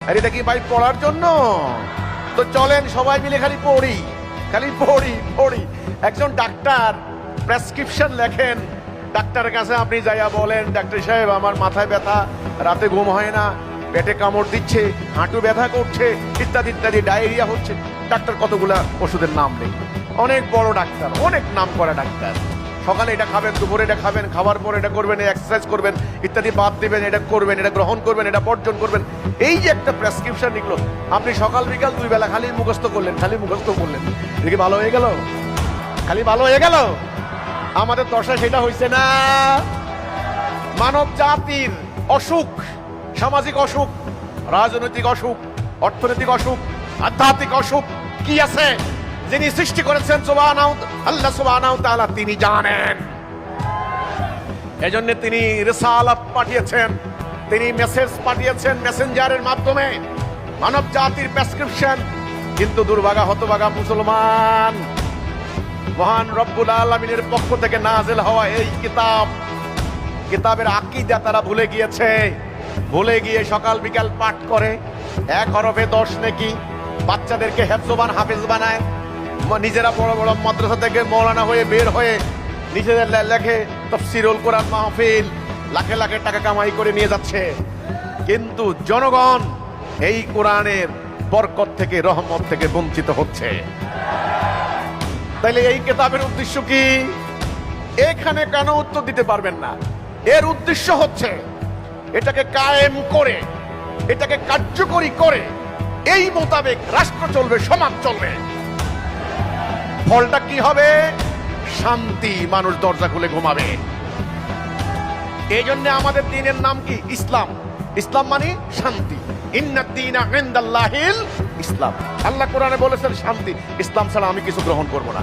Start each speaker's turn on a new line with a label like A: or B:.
A: আর এটা কি ভাই পড়ার জন্য? তো চলেন সবাই মিলে খালি পড়ি, খালি পড়ি পড়ি। একজন ডাক্তার প্রেসক্রিপশন লেখেন, ডাক্তারের কাছে আপনি যাইয়া বলেন, ডাক্তার সাহেব আমার মাথায় ব্যথা, রাতে ঘুম হয় না, পেটে কামড় দিচ্ছে, হাঁটু ব্যথা করছে, ইত্যাদি ইত্যাদি, ডায়রিয়া হচ্ছে। ডাক্তার কতগুলা ওষুধের নাম নেই, অনেক বড় ডাক্তার, অনেক নাম করা ডাক্তার। সকালে এটা খাবেন, দুপুরে এটা খাবেন, খাবার পর এটা করবেন, এক্সারসাইজ করবেন, ইত্যাদি বাদ দিবেন, এটা করবেন, এটা গ্রহণ করবেন, এটা বর্জন করবেন। এই যে একটা প্রেসক্রিপশন লিখলো, আপনি সকাল বিকাল 2 বেলা খালি মুখস্থ করলেন, খালি মুখস্থ করলেন, এটা কি ভালো হয়ে গেল? খালি ভালো হয়ে গেল? আমাদের দশা সেটা হয়েছে না। মানব জাতির অসুখ, সামাজিক অসুখ, রাজনৈতিক অসুখ, অর্থনৈতিক অসুখ, আধ্যাত্মিক অসুখ কি আছে? যিনি সৃষ্টি করেছেন আল্লাহ সুবহানাহু ওয়া তাআলা, তিনি জানেন। এজন্য তিনি রিসালাত পাঠিয়েছেন, তিনি মেসেজ পাঠিয়েছেন মেসেঞ্জারের মাধ্যমে, মানব জাতির প্রেসক্রিপশন। কিন্তু দুর্ভাগা হতভাগা মুসলমান, মহান রব্বুল আলামিনের পক্ষ থেকে নাযিল হওয়া এই কিতাবের আকীদা তারা ভুলে গিয়েছে। ভুলে গিয়ে সকাল বিকাল পাঠ করে, 1 হরফে 10 নেকি, বাচ্চাদেরকে হেফজবান হাফেজ বানায়, নিজেরা বড় বড় মাদ্রাসা থেকে মৌলানা হয়ে বের হয়ে নিজেদের লেখে তাফসীরুল কোরআন মাহফিল, লাখে লাখে টাকা কামাই করে নিয়ে যাচ্ছে। কিন্তু জনগণ এই কোরআনের বরকত থেকে, রহমত থেকে বঞ্চিত হচ্ছে। তাইলে এই কিতাবের উদ্দেশ্য কি? এখানে কেন উত্তর দিতে পারবেন না? এর উদ্দেশ্য হচ্ছে এটাকে কায়েম করে, এটাকে কার্যকরী করে এই মোতাবেক রাষ্ট্র চলবে, সমাজ চলবে। ফলটা কি হবে? শান্তি, মানুষ দরজা খুলে ঘুমাবে। এই জন্য আমাদের দ্বীনের নাম কি? ইসলাম। ইসলাম মানে শান্তি। ইন্নাদ দীনা ইনদাল্লাহিল ইসলাম। আল্লাহ কোরআনে বলেছেন শান্তি। ইসলাম ছাড়া আমি কিছু গ্রহণ করব না।